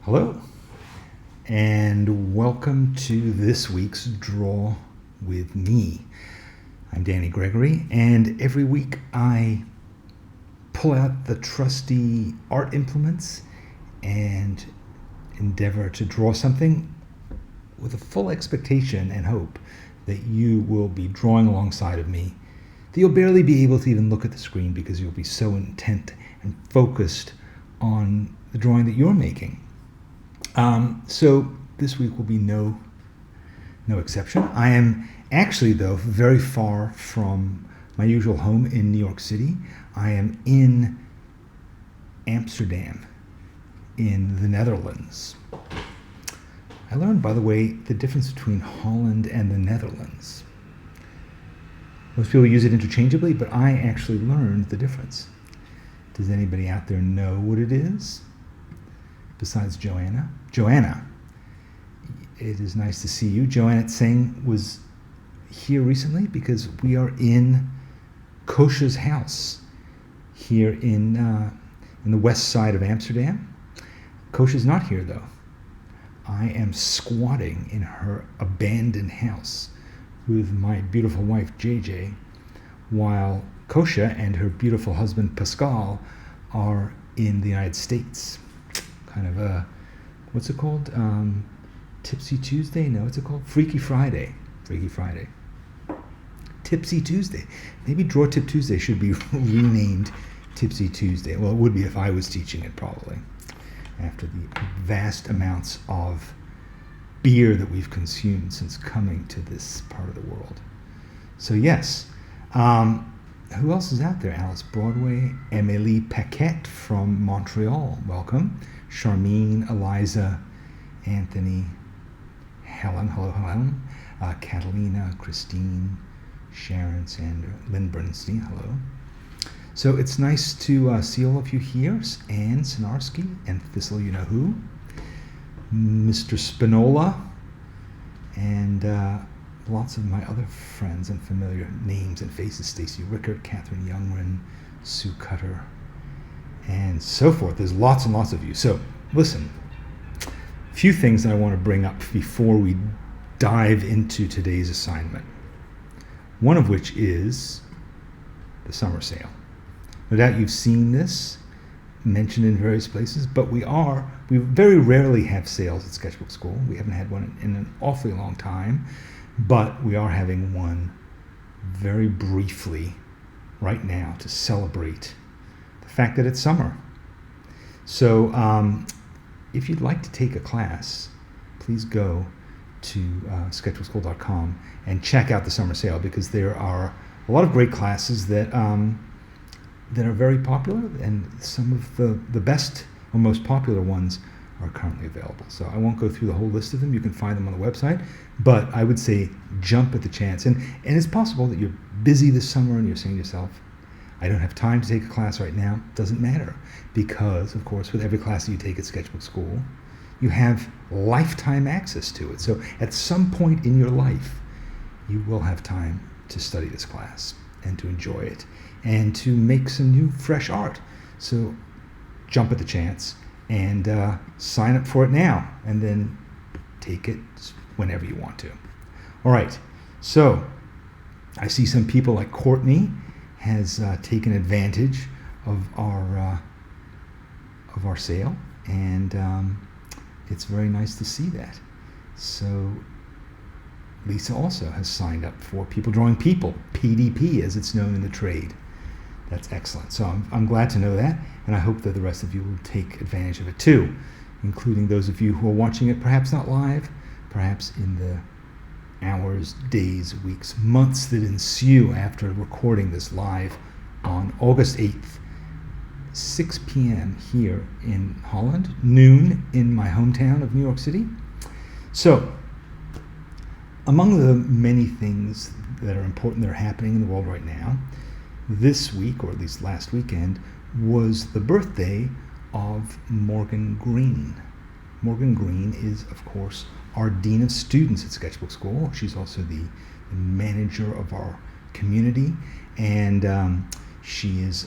Hello, and welcome to this week's Draw with Me. I'm Danny Gregory, and every week I pull out the trusty art implements and endeavor to draw something with a full expectation and hope that you will be drawing alongside of me, that you'll barely be able to even look at the screen because you'll be so intent and focused on the drawing that you're making. So this week will be no exception. I am actually, though, very far from my usual home in New York City. I am in Amsterdam, in the Netherlands. I learned, by the way, the difference between Holland and the Netherlands. Most people use it interchangeably, but I actually learned the difference. Does anybody out there know what it is? Besides Joanna. Joanna, it is nice to see you. Joanna Tseng was here recently because we are in Kosha's house here in the west side of Amsterdam. Kosha's not here though. I am squatting in her abandoned house with my beautiful wife JJ, while Kosha and her beautiful husband Pascal are in the United States. Kind of a, what's it called? Tipsy Tuesday? No, what's it called? Freaky Friday. Freaky Friday. Tipsy Tuesday. Maybe Draw Tip Tuesday should be renamed Tipsy Tuesday. Well, it would be if I was teaching it, probably, after the vast amounts of beer that we've consumed since coming to this part of the world. So yes, who else is out there? Alice Broadway, Emily Paquette from Montreal, welcome. Charmine, Eliza, Anthony, Helen, hello Helen, Catalina, Christine, Sharon, Sandra, Lynn Bernstein, hello. So it's nice to see all of you here. Anne Sinarski and Thistle You Know Who, Mr. Spinola, and lots of my other friends and familiar names and faces, Stacy Rickert, Catherine Youngren, Sue Cutter, and so forth. There's lots and lots of you. So listen, a few things that I want to bring up before we dive into today's assignment. One of which is the summer sale. No doubt you've seen this mentioned in various places, but we very rarely have sales at Sketchbook School. We haven't had one in an awfully long time, but we are having one very briefly right now to celebrate the fact that it's summer. So if you'd like to take a class, please go to sketchbookschool.com and check out the summer sale, because there are a lot of great classes that are very popular, and some of the best or most popular ones are currently available. So I won't go through the whole list of them. You can find them on the website, but I would say jump at the chance. And it's possible that you're busy this summer and you're saying to yourself, I don't have time to take a class right now. Doesn't matter, because of course with every class that you take at Sketchbook School, you have lifetime access to it. So at some point in your life, you will have time to study this class and to enjoy it and to make some new fresh art. So jump at the chance and sign up for it now, and then take it whenever you want to. All right, so I see some people like Courtney has taken advantage of our sale, and it's very nice to see that. So Lisa also has signed up for People Drawing People, PDP as it's known in the trade. That's excellent. So I'm glad to know that, and I hope that the rest of you will take advantage of it too, including those of you who are watching it perhaps not live, perhaps in the hours, days, weeks, months that ensue after recording this live on August 8th, 6 p.m. here in Holland, noon in my hometown of New York City. So, among the many things that are important that are happening in the world right now, this week, or at least last weekend, was the birthday of Morgan Green. Morgan Green is, of course, our Dean of Students at Sketchbook School. She's also the manager of our community, and she is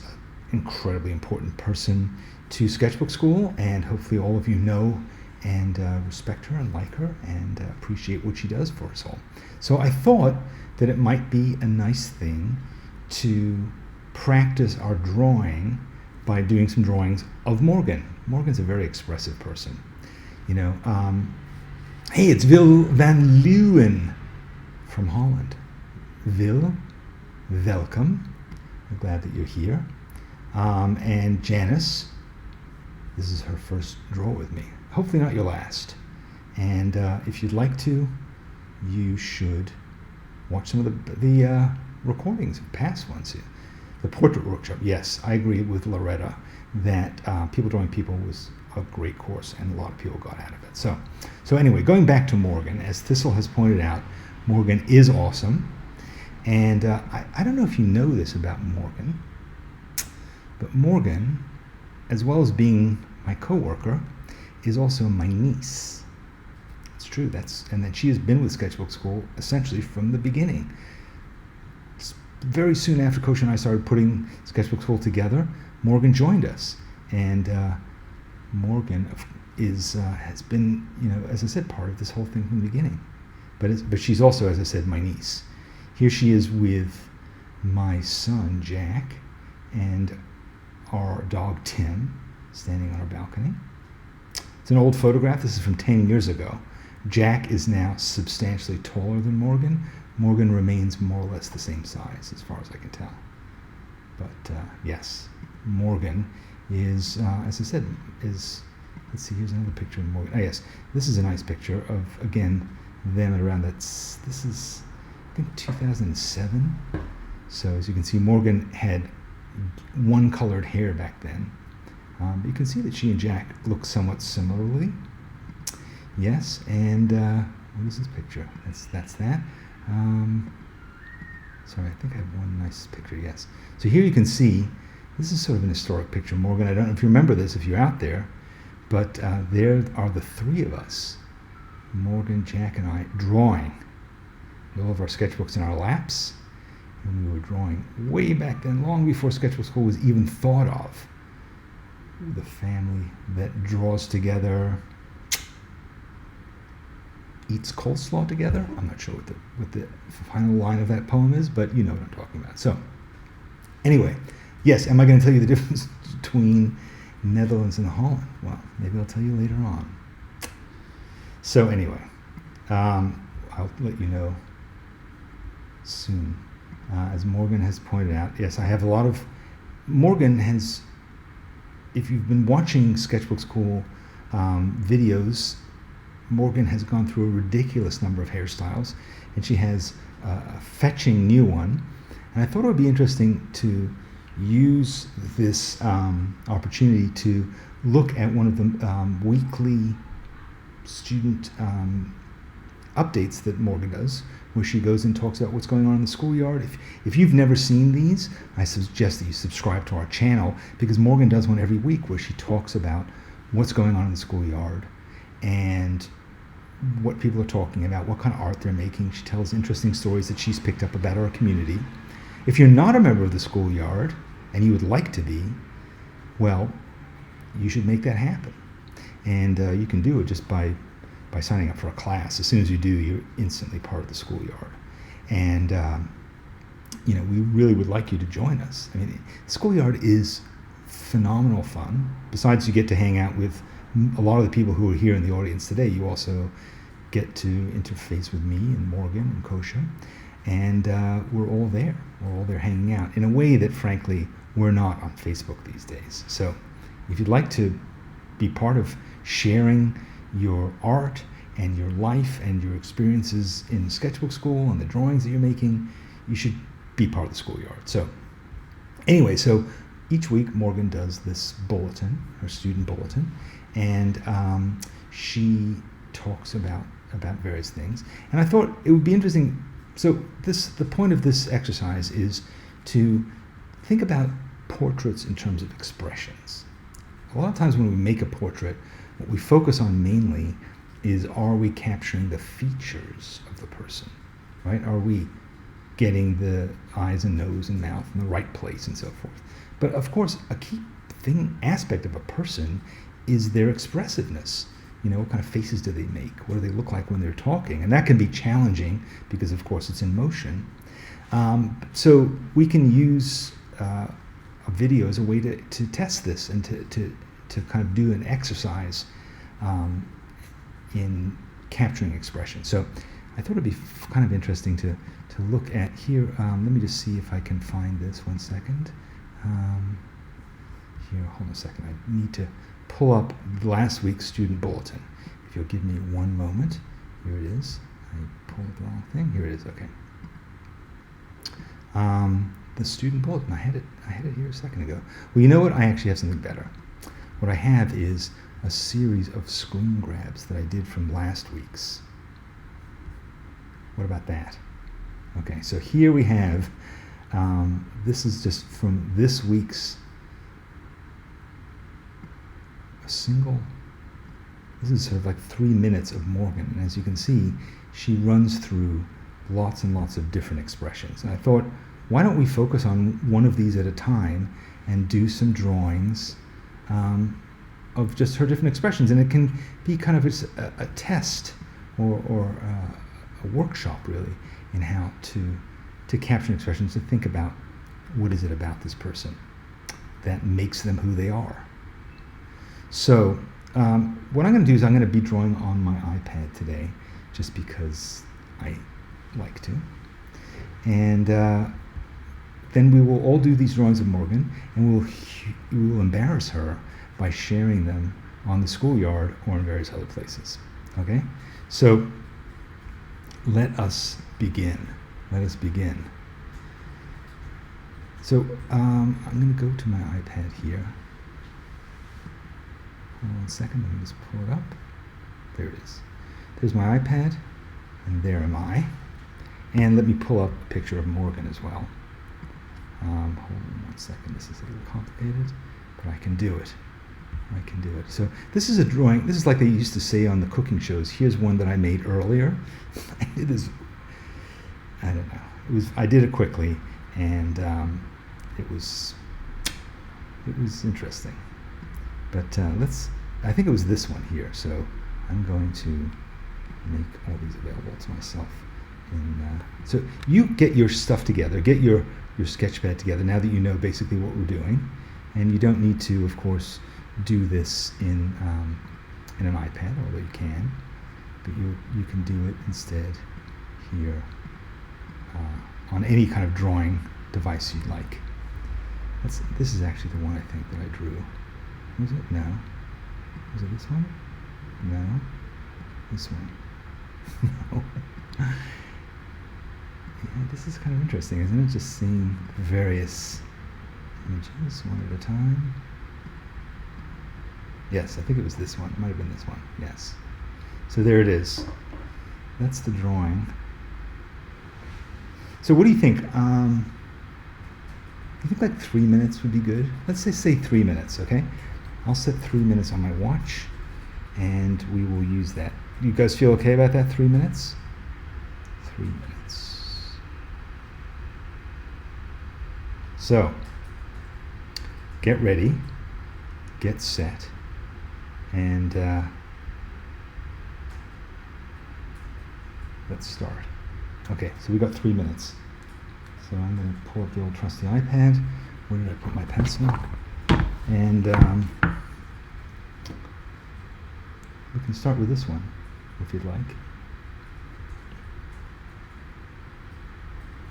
an incredibly important person to Sketchbook School, and hopefully all of you know and respect her and like her and appreciate what she does for us all. So I thought that it might be a nice thing to practice our drawing by doing some drawings of Morgan. Morgan's a very expressive person. Hey, it's Wil van Leeuwen from Holland. Wil, welcome. I'm glad that you're here. And Janice, this is her first draw with me. Hopefully not your last. And if you'd like to, you should watch some of the recordings of past ones here. The portrait workshop, yes, I agree with Loretta that People Drawing People was a great course and a lot of people got out of it. So anyway, going back to Morgan, as Thistle has pointed out, Morgan is awesome. And I don't know if you know this about Morgan, but Morgan, as well as being my coworker, is also my niece. It's true. And that she has been with Sketchbook School essentially from the beginning. Very soon after Kosha and I started putting Sketchbook School together, Morgan joined us, and Morgan has been, as I said, part of this whole thing from the beginning. But she's also, as I said, my niece. Here she is with my son Jack and our dog Tim, standing on our balcony. It's an old photograph. This is from 10 years ago. Jack is now substantially taller than Morgan. Morgan remains more or less the same size, as far as I can tell. But yes, Morgan is, as I said, let's see, here's another picture of Morgan. Oh yes, this is a nice picture of, again, them at around this is, I think, 2007. So as you can see, Morgan had one colored hair back then. But you can see that she and Jack look somewhat similarly. Yes, and what is this picture? That's that. Sorry, I think I have one nice picture, yes. So here you can see, this is sort of an historic picture. Morgan, I don't know if you remember this, if you're out there, but there are the three of us, Morgan, Jack, and I, drawing all of our sketchbooks in our laps. And we were drawing way back then, long before Sketchbook School was even thought of. The family that draws together, eats coleslaw together. I'm not sure what the final line of that poem is, but you know what I'm talking about. So, anyway, yes, am I going to tell you the difference between Netherlands and Holland? Well, maybe I'll tell you later on. So anyway, I'll let you know soon. As Morgan has pointed out, yes, I have a lot of... Morgan has, if you've been watching Sketchbook School videos, Morgan has gone through a ridiculous number of hairstyles, and she has a fetching new one. And I thought it would be interesting to use this opportunity to look at one of the weekly student updates that Morgan does, where she goes and talks about what's going on in the schoolyard. If you've never seen these, I suggest that you subscribe to our channel, because Morgan does one every week where she talks about what's going on in the schoolyard and what people are talking about, what kind of art they're making. She tells interesting stories that she's picked up about our community. If you're not a member of the schoolyard and you would like to be, well, you should make that happen. And you can do it just by signing up for a class. As soon as you do, you're instantly part of the schoolyard. And we really would like you to join us. I mean, the schoolyard is phenomenal fun. Besides, you get to hang out with a lot of the people who are here in the audience today. You also get to interface with me and Morgan and Kosha. And we're all there. We're all there hanging out in a way that, frankly, we're not on Facebook these days. So if you'd like to be part of sharing your art and your life and your experiences in Sketchbook School and the drawings that you're making, you should be part of the schoolyard. So anyway, so each week Morgan does this bulletin, her student bulletin, and she talks about various things. And I thought it would be interesting. So the point of this exercise is to think about portraits in terms of expressions. A lot of times when we make a portrait, what we focus on mainly is, are we capturing the features of the person, right? Are we getting the eyes and nose and mouth in the right place and so forth? But of course, a key aspect of a person is their expressiveness. what kind of faces do they make? What do they look like when they're talking? And that can be challenging because, of course, it's in motion. So we can use a video as a way to test this and to kind of do an exercise in capturing expression. So I thought it'd be kind of interesting to look at here. Let me just see if I can find this 1 second. Here, hold on a second. I need to pull up last week's student bulletin. If you'll give me 1 moment. Here it is. I pulled the wrong thing. Here it is. Okay. The student bulletin. I had it here a second ago. Well, you know what? I actually have something better. What I have is a series of screen grabs that I did from last week's. What about that? Okay, so here we have, this is just from this week's, this is sort of like 3 minutes of Morgan. And as you can see, she runs through lots and lots of different expressions. And I thought, why don't we focus on one of these at a time and do some drawings of just her different expressions. And it can be kind of a test or a workshop, really, in how to capture expressions, to think about what is it about this person that makes them who they are. So what I'm going to do is I'm going to be drawing on my iPad today, just because I like to. And then we will all do these drawings of Morgan, and we will embarrass her by sharing them on the schoolyard or in various other places. Okay? So let us begin. Let us begin. So I'm going to go to my iPad here. Hold on 1 second. Let me just pull it up. There it is. There's my iPad, and there am I. And let me pull up a picture of Morgan as well. Hold on 1 second. This is a little complicated, but I can do it. I can do it. So this is a drawing. This is like they used to say on the cooking shows. Here's one that I made earlier. It is, I don't know. I did it quickly, and it was interesting. But I think it was this one here. So I'm going to make all these available to myself. So you get your stuff together. Get your sketchpad together now that you know basically what we're doing. And you don't need to, of course, do this in an iPad, although you can. But you can do it instead here on any kind of drawing device you'd like. This is actually the one I think that I drew. Was it? No. Was it this one? No. This one. No. Yeah, this is kind of interesting, isn't it? Just seeing various images one at a time. Yes, I think it was this one. It might have been this one. Yes. So there it is. That's the drawing. So what do you think? You think like 3 minutes would be good? Let's say 3 minutes, okay? I'll set 3 minutes on my watch, and we will use that. You guys feel okay about that? 3 minutes? 3 minutes. So, get ready, get set, and let's start. Okay, so we got 3 minutes. So I'm going to pull up the old trusty iPad. Where did I put my pencil? And we can start with this one, if you'd like.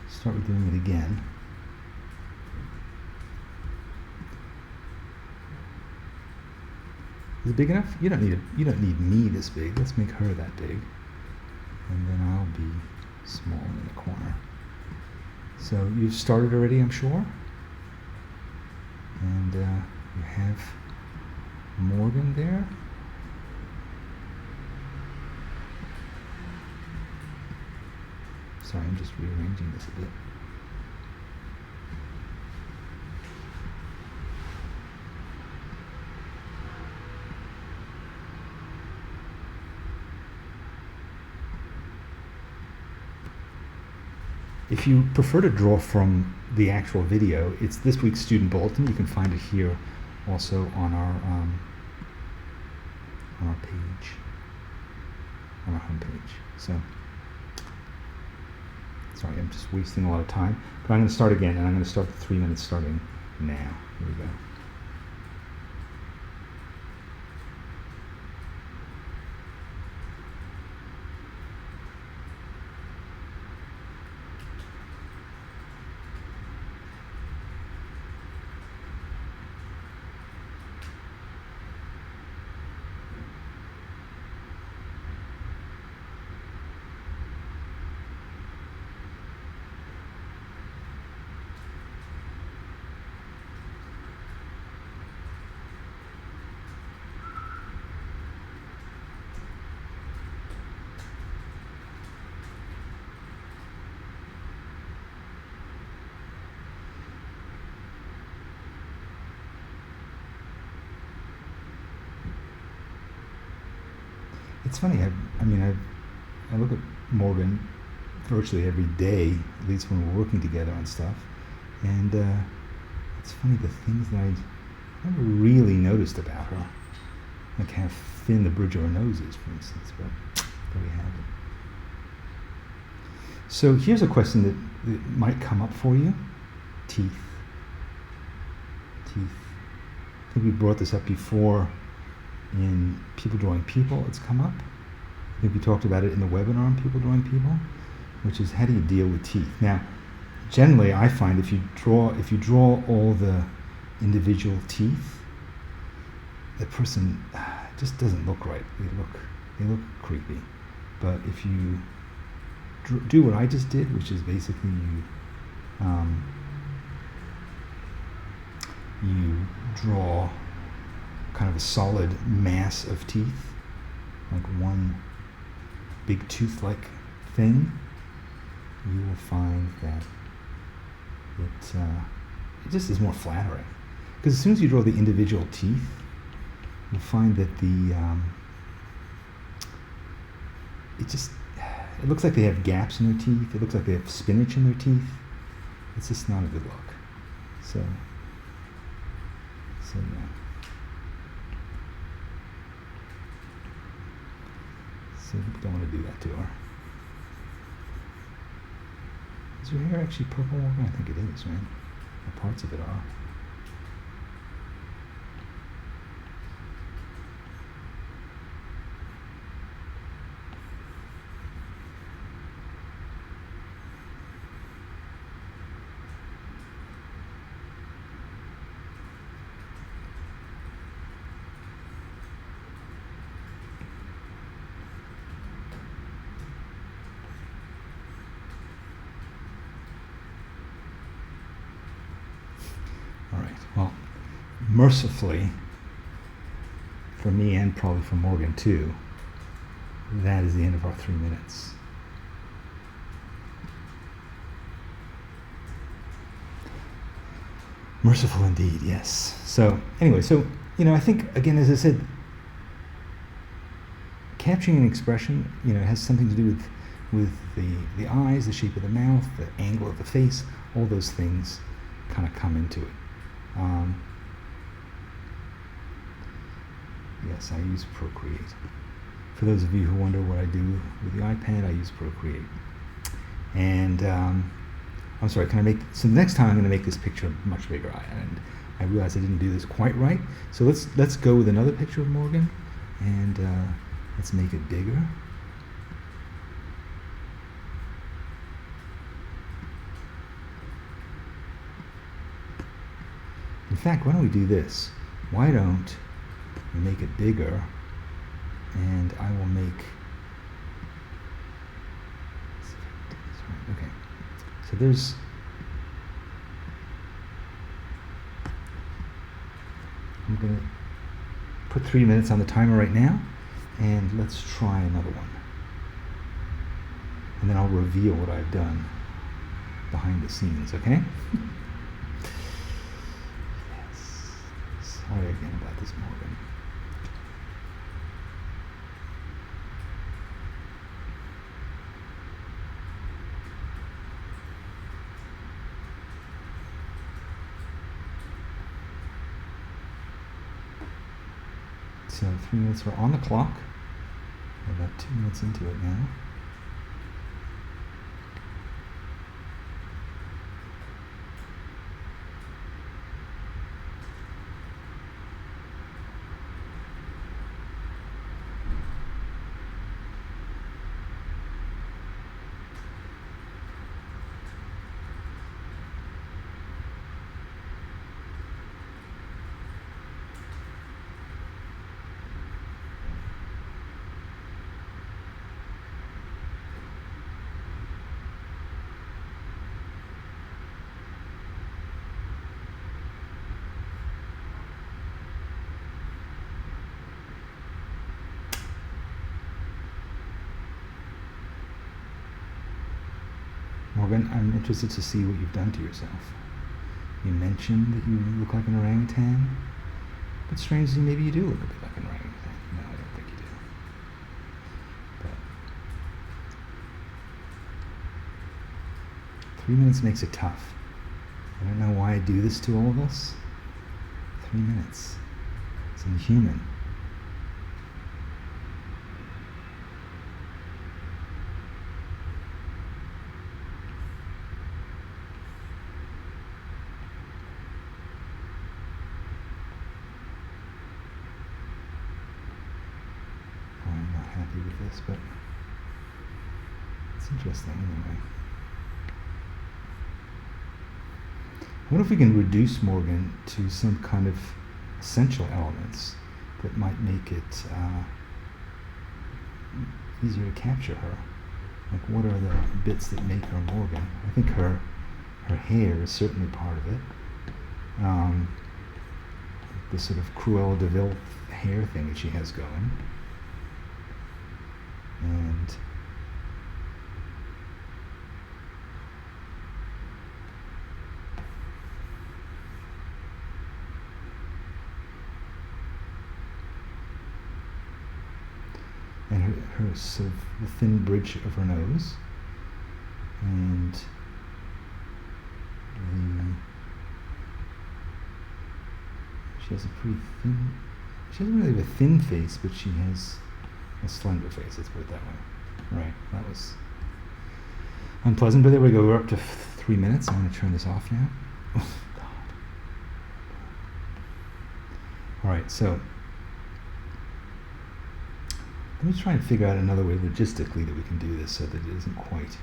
Start with doing it again. Is it big enough? You don't need me this big. Let's make her that big, and then I'll be small in the corner. So you've started already, I'm sure. And you have Morgan there. Sorry, I'm just rearranging this a bit. If you prefer to draw from the actual video, it's this week's student bulletin. You can find it here also on our on our page, on our homepage. So, sorry, I'm just wasting a lot of time, but I'm going to start again, and I'm going to start the 3 minutes starting now. Here we go. It's funny. I look at Morgan virtually every day, at least when we're working together on stuff, and it's funny the things that I never really noticed about her, like how thin the bridge of her nose is, for instance. But there we have it. So here's a question that might come up for you: teeth. Teeth. I think we brought this up before. In People Drawing People, it's come up. I think we talked about it in the webinar on People Drawing People, which is how do you deal with teeth? Now, generally, I find if you draw all the individual teeth, the person just doesn't look right. They look creepy. But if you do what I just did, which is basically you draw kind of a solid mass of teeth, like one big tooth-like thing, you will find that it just is more flattering. Because as soon as you draw the individual teeth, you'll find that it looks like they have gaps in their teeth. It looks like they have spinach in their teeth. It's just not a good look. So yeah. So we don't want to do that to her. Is your hair actually purple? I think it is, right? Or parts of it are. Well, mercifully, for me and probably for Morgan too, that is the end of our 3 minutes. Merciful indeed, yes. So anyway, I think, again, as I said, capturing an expression, it has something to do with the eyes, the shape of the mouth, the angle of the face, all those things kind of come into it. Yes, I use Procreate. For those of you who wonder what I do with the iPad, I use Procreate. And I'm sorry, so the next time I'm going to make this picture much bigger. And I realized I didn't do this quite right. So let's go with another picture of Morgan, and let's make it bigger. In fact, why don't we do this? Why don't we make it bigger, and I will make, okay, so I'm going to put 3 minutes on the timer right now, and let's try another one. And then I'll reveal what I've done behind the scenes, okay? Sorry again about this, Morgan. so 3 minutes are on the clock. We're about 2 minutes into it now. Morgan, I'm interested to see what you've done to yourself. You mentioned that you look like an orangutan, but strangely, maybe you do look a bit like an orangutan. No, I don't think you do. But 3 minutes makes it tough. I don't know why I do this to all of us. 3 minutes. It's inhuman. Happy with this, but it's interesting anyway. I wonder if we can reduce Morgan to some kind of essential elements that might make it easier to capture her. Like, what are the bits that make her Morgan? I think her hair is certainly part of it. The sort of Cruella de Vil hair thing that she has going. And her sort of the thin bridge of her nose, and she has a pretty thin. She doesn't really have a thin face, but she has a slender face, let's put it that way. Right, that was unpleasant, but there we go. We're up to 3 minutes. I'm going to turn this off now. Oh, God. All right, so let me try and figure out another way logistically that we can do this so that it isn't quite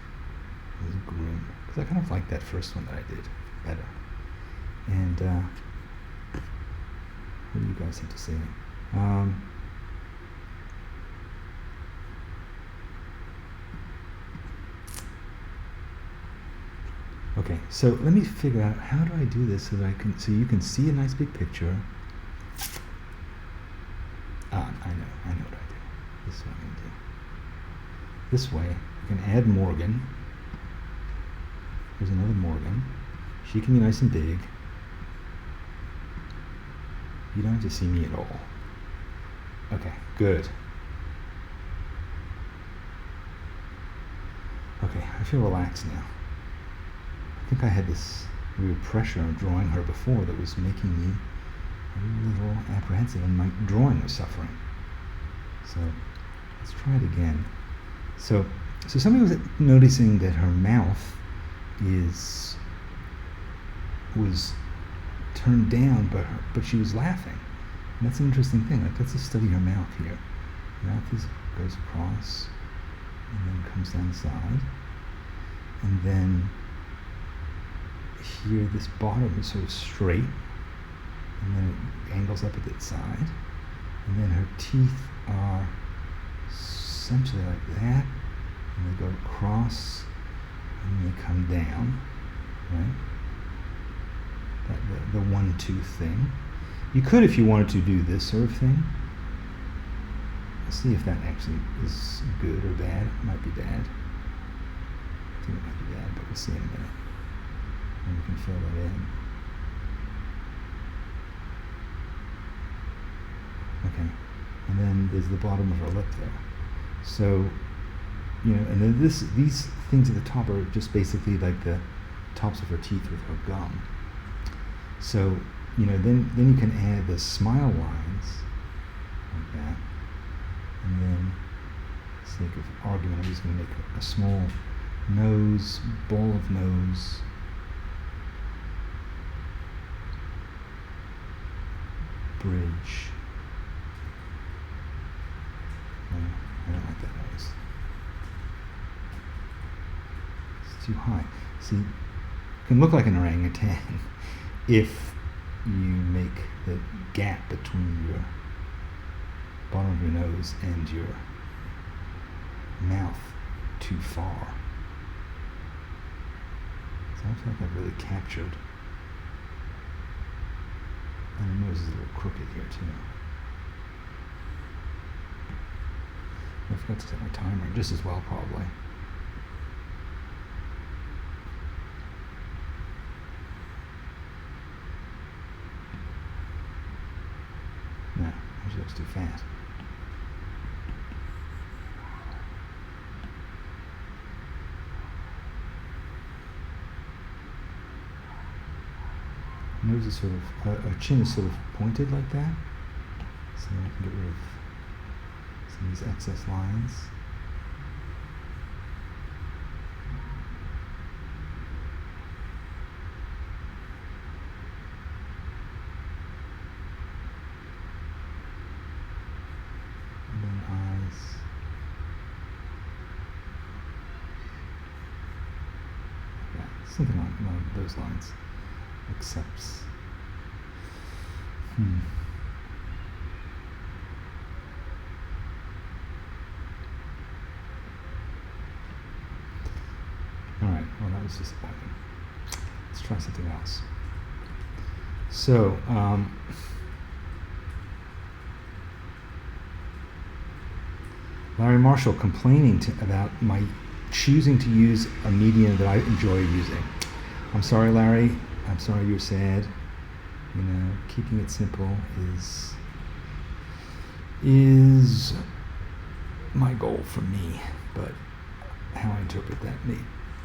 as grim. Because I kind of like that first one that I did better. And what do you guys have to say? Okay, so let me figure out how do I do this so that so you can see a nice big picture. I know what I do. This is what I'm going to do. This way, I can add Morgan. Here's another Morgan. She can be nice and big. You don't have to see me at all. Okay, good. Okay, I feel relaxed now. I think I had this weird pressure of drawing her before that was making me a little apprehensive, and my drawing was suffering. So let's try it again. So somebody was noticing that her mouth was turned down, but she was laughing. And that's an interesting thing. Like, let's just study her mouth here. Her mouth goes across and then comes down the side, and then here this bottom is sort of straight, and then it angles up at that side, and then her teeth are essentially like that, and they go across and they come down, right? The one tooth thing. You could, if you wanted to, do this sort of thing. Let's see if that actually is good or bad. It might be bad. I think it might be bad, but we'll see in a minute. And we can fill that in. Okay. And then there's the bottom of her lip there. So, and then these things at the top are just basically like the tops of her teeth with her gum. So, then you can add the smile lines like that. And then, for the sake of argument, I'm just going to make a small nose, ball of nose. Bridge. No, I don't like that nose. It's too high. See, it can look like an orangutan if you make the gap between your bottom of your nose and your mouth too far. So I feel like I've really captured. And the nose is a little crooked here too. I forgot to set my timer just as well, probably. No, it looks too fast. Nose is sort of, our chin is sort of pointed like that, so I can get rid of some of these excess lines. And then eyes. Yeah, something along those lines. Accepts. Alright, well that was disappointing. Let's try something else. So, Larry Marshall complaining about my choosing to use a medium that I enjoy using. I'm sorry, Larry. I'm sorry you're sad. You know, keeping it simple is my goal for me, but how I interpret that may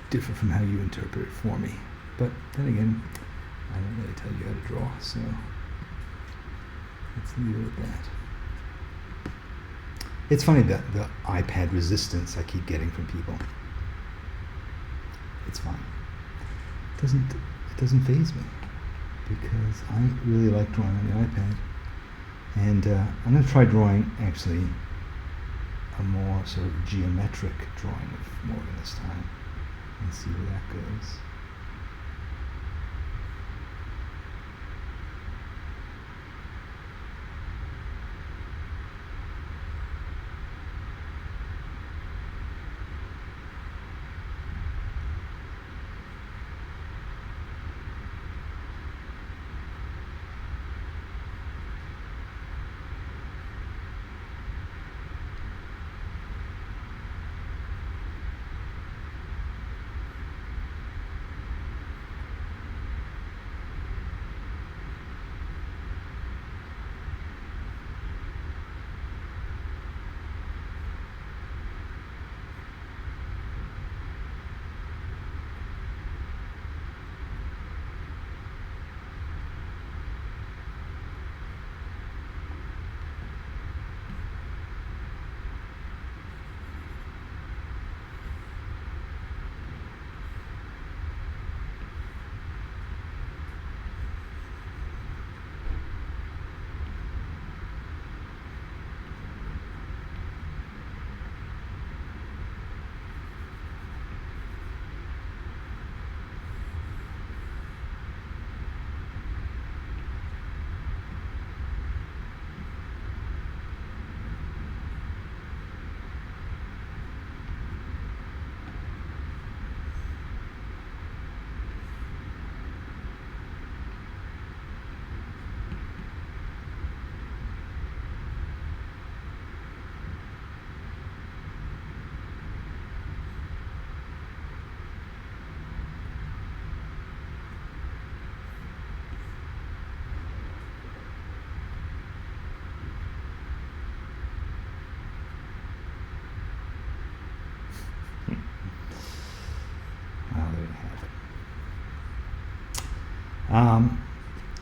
differ from how you interpret it for me. But then again, I don't really tell you how to draw, so let's leave it at that. It's funny that the iPad resistance I keep getting from people. It's fine. It doesn't faze me because I really like drawing on the iPad, and I'm going to try drawing actually a more sort of geometric drawing of Morgan this time and see where that goes.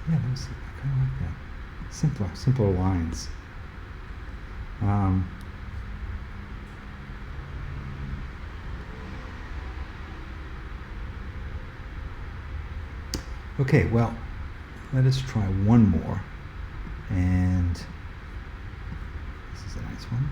Yeah, I kind of like that. Simpler lines. Um, okay, well, let us try one more. And this is a nice one.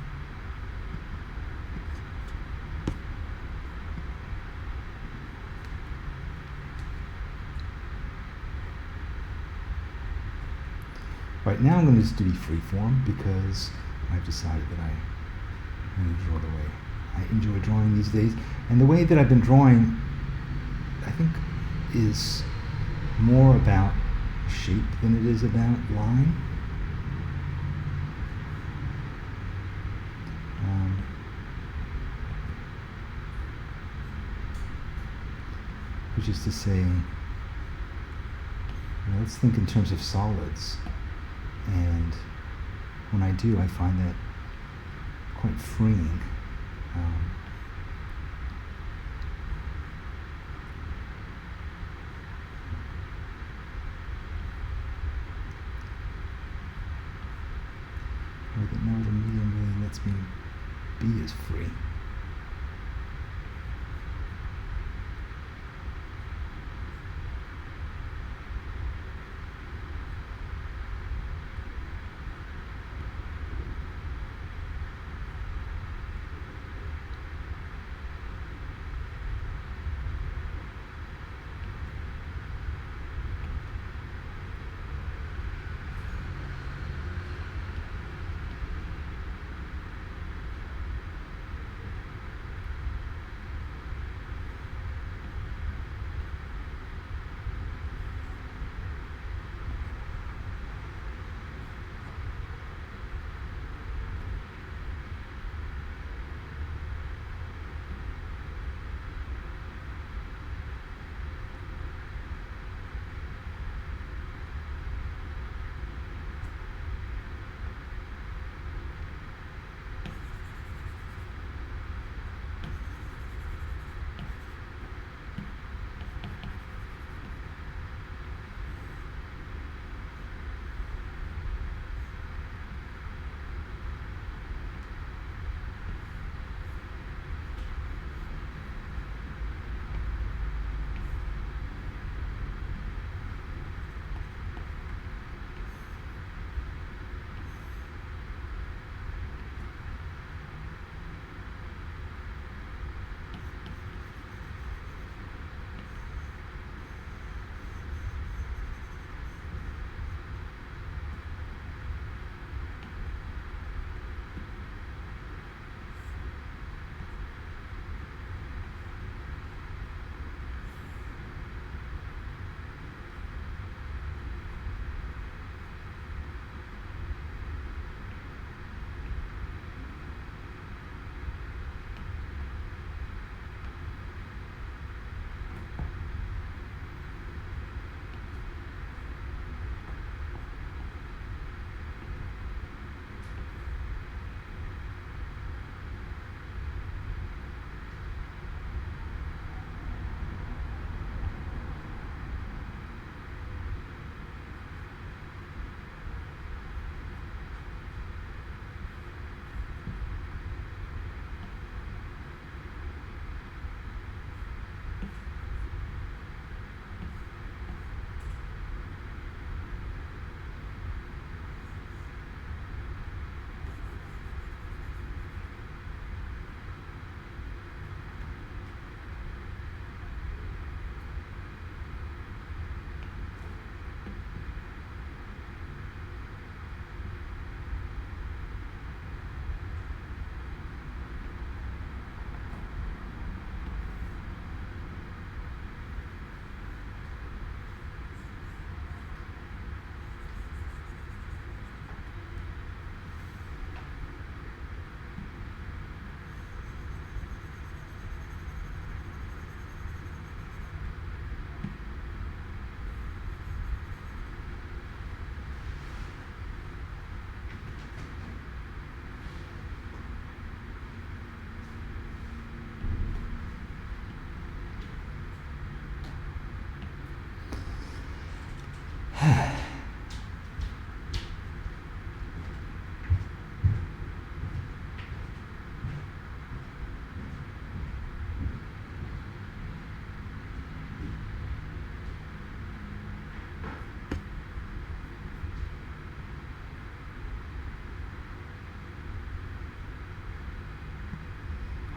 Right now I'm going to just do freeform because I've decided that I'm going to draw the way I enjoy drawing these days. And the way that I've been drawing, I think, is more about shape than it is about line. Which is to say, let's think in terms of solids. And when I do, I find that quite freeing. That now the medium really lets me be as free.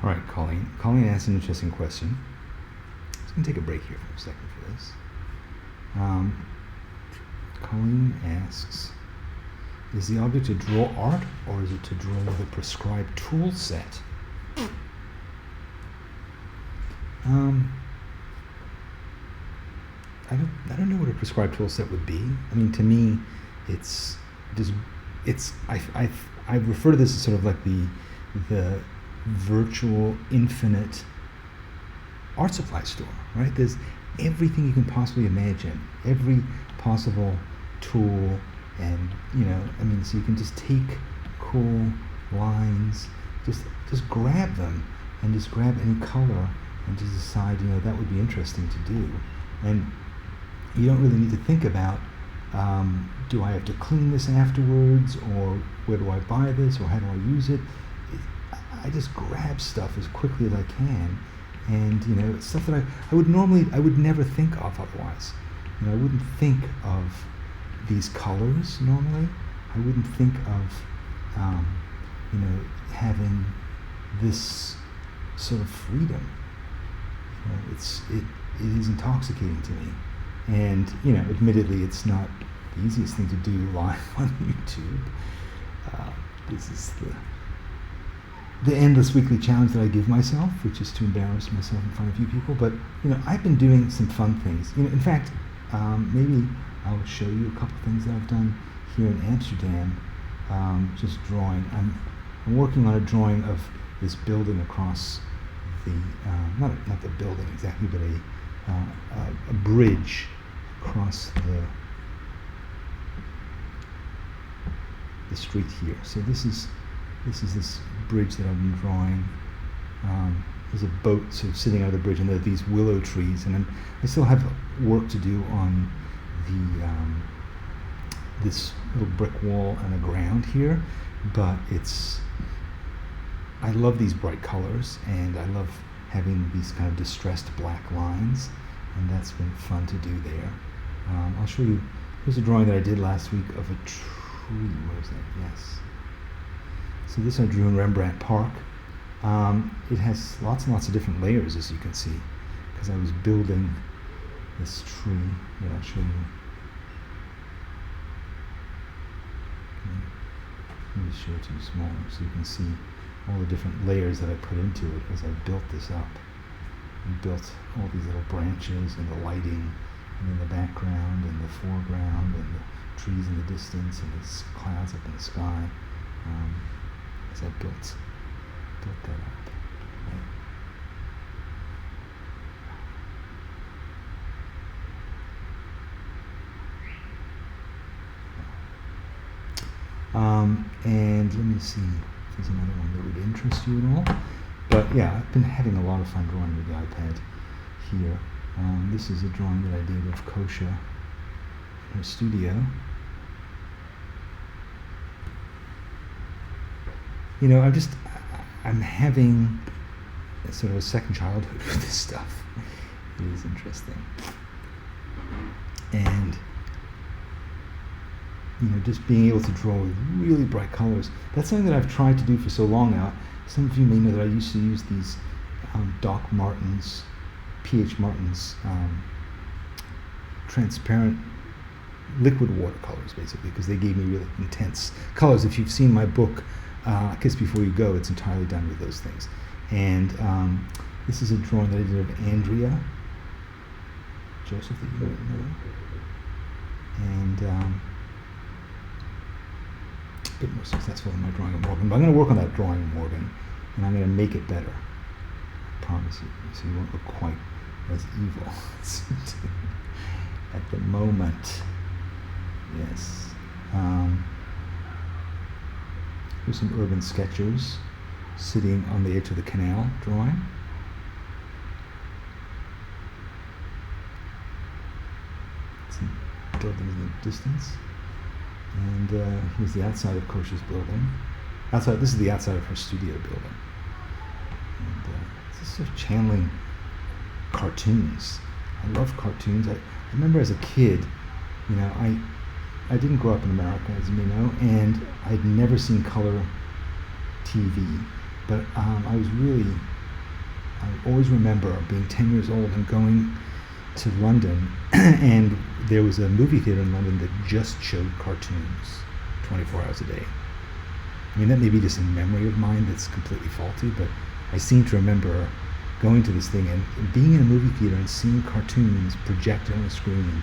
All right, Colleen. Colleen asked an interesting question. I'm going to take a break here for a second for this. Colleen asks, is the object to draw art or is it to draw the prescribed tool set? I don't know what a prescribed tool set would be. I mean, to me, I refer to this as sort of like the virtual infinite art supply store, right? There's everything you can possibly imagine, every possible tool, and so you can just take cool lines, just grab them, and just grab any color, and just decide, that would be interesting to do, and you don't really need to think about, do I have to clean this afterwards, or where do I buy this, or how do I use it? I just grab stuff as quickly as I can, and it's stuff that I would never think of otherwise. I wouldn't think of these colors normally. I wouldn't think of having this sort of freedom. It is intoxicating to me, and admittedly, it's not the easiest thing to do live on YouTube. This is the endless weekly challenge that I give myself, which is to embarrass myself in front of you people. But I've been doing some fun things. In fact, maybe I'll show you a couple things that I've done here in Amsterdam. Just drawing. I'm working on a drawing of this building across the not the building exactly, but a bridge across the street here. So this is this bridge that I've been drawing. There's a boat sort of sitting out of the bridge, and there are these willow trees, and I still have work to do on this little brick wall and the ground here, but I love these bright colors, and I love having these kind of distressed black lines, and that's been fun to do there. I'll show you. Here's a drawing that I did last week of a tree. Where is that? Yes. So this I drew in Rembrandt Park. It has lots and lots of different layers, as you can see, because I was building this tree that I'll show you. Let me show it to you smaller so you can see all the different layers that I put into it as I built this up. I built all these little branches and the lighting, and in the background and the foreground and the trees in the distance and the clouds up in the sky, as I built that up. And let me see if there's another one that would interest you at all. But yeah, I've been having a lot of fun drawing with the iPad here. This is a drawing that I did of Kosha in her studio. I'm having sort of a second childhood with this stuff. It is interesting. And just being able to draw with really bright colors. That's something that I've tried to do for so long now. Some of you may know that I used to use these Doc Martens, P.H. Martin's transparent liquid watercolors, basically, because they gave me really intense colors. If you've seen my book, Kiss Before You Go, it's entirely done with those things. And this is a drawing that I did of Andrea Joseph, that you might know. And a bit more successful in my drawing of Morgan. But I'm going to work on that drawing of Morgan, and I'm going to make it better. I promise you. So you won't look quite as evil at the moment. Yes. Here's some urban sketchers sitting on the edge of the canal drawing. Some buildings in the distance. And here's the outside of Kosha's building. This is the outside of her studio building. And it's just sort of channeling cartoons. I love cartoons. I remember as a kid, I didn't grow up in America, as you may know, and I'd never seen color TV. But I was really I always remember being 10 years old and going to London, and there was a movie theater in London that just showed cartoons 24 hours a day. I mean, that may be just a memory of mine that's completely faulty, but I seem to remember going to this thing and being in a movie theater and seeing cartoons projected on the screen,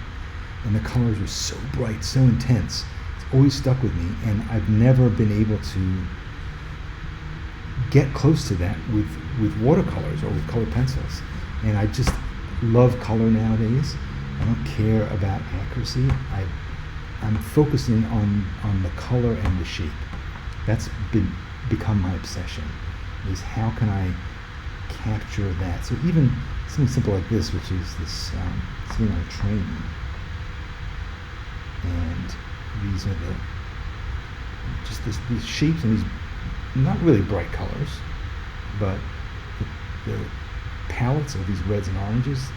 and the colors were so bright, so intense. It's always stuck with me, and I've never been able to get close to that with watercolors or with colored pencils. And I just love color nowadays. I don't care about accuracy. I'm focusing on the color and the shape. That's become my obsession, is how can I capture that. So even something simple like this, which is this sitting on a train, and these are these shapes and these not really bright colors, but the palettes of these reds and oranges.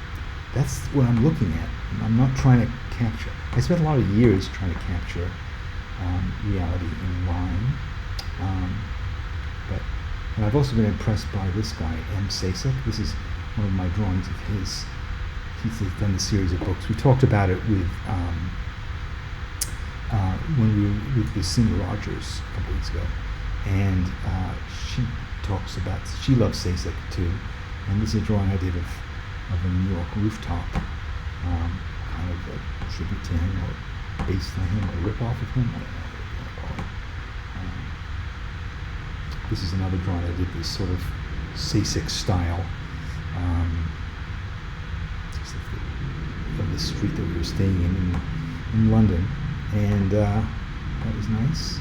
That's what I'm looking at. I'm not trying to capture. I spent a lot of years trying to capture reality in line, and I've also been impressed by this guy, M. Sasek. This is one of my drawings of his. He's done a series of books. We talked about it with when we were with Cindy Rogers a couple weeks ago, and she loves Sasek too. And this is a drawing I did of a New York rooftop, kind of a tribute to him, or based on him, or rip-off of him. I don't know what you want to call it. This is another drawing I did, this sort of Sasek style, of the street that we were staying in London, and that was nice.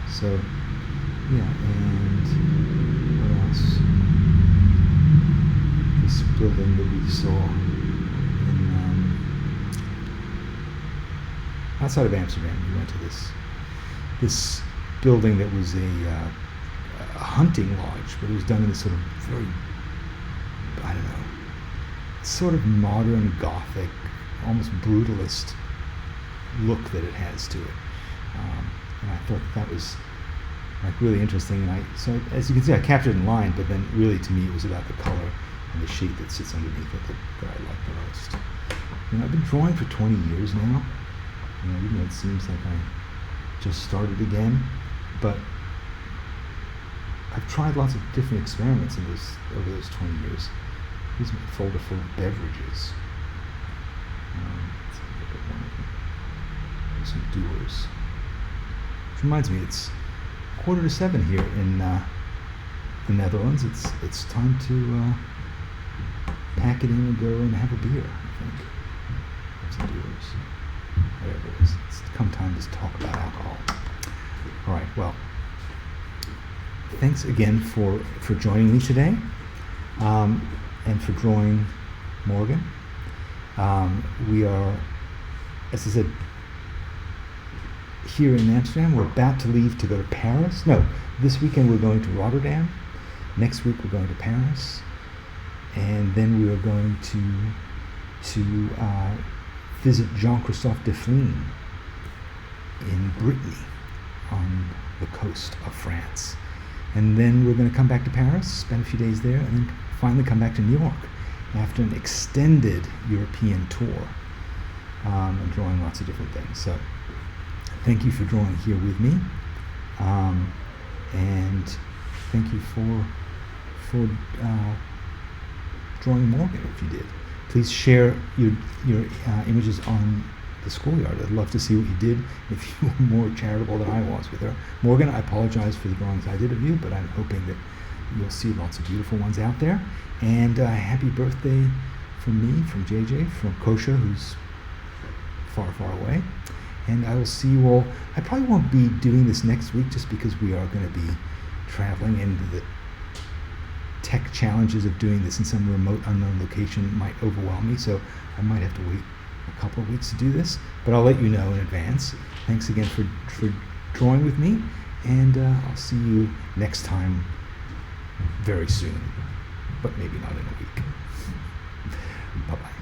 So, yeah, and what else? This building that we saw outside of Amsterdam. We went to this building that was a hunting lodge, but it was done in this sort of very, I don't know, sort of modern Gothic, almost brutalist look that it has to it. And I thought that was like really interesting. And so as you can see, I captured in line, but then really to me it was about the color and the shape that sits underneath it that I like the most. I've been drawing for 20 years now. Even though it seems like I just started again, but I've tried lots of different experiments over those 20 years. Here's my folder full of beverages. Let's look at one of them. There's some doers. Which reminds me, it's 6:45 here in the Netherlands. It's time to pack it in and go and have a beer, I think. Have some doers. Whatever it is. It's come time to talk about alcohol. All right, well, thanks again for joining me today, and for drawing Morgan. We are, as I said, here in Amsterdam. We're about to leave to go to Paris. No, this weekend we're going to Rotterdam. Next week we're going to Paris. And then we are going to visit Jean-Christophe Deflin in Brittany on the coast of France. And then we're going to come back to Paris, spend a few days there, and then finally come back to New York after an extended European tour, and drawing lots of different things. So thank you for drawing here with me, and thank you for drawing Morgan if you did. Please share your images on the schoolyard. I'd love to see what you did if you were more charitable than I was with her. Morgan, I apologize for the drawings I did of you, but I'm hoping that you'll see lots of beautiful ones out there. And happy birthday from me, from JJ, from Kosha, who's far, far away. And I will see you all. I probably won't be doing this next week just because we are going to be traveling, and the tech challenges of doing this in some remote, unknown location might overwhelm me, so I might have to wait a couple of weeks to do this, but I'll let you know in advance. Thanks again for drawing with me, and I'll see you next time very soon, but maybe not in a week. Bye-bye.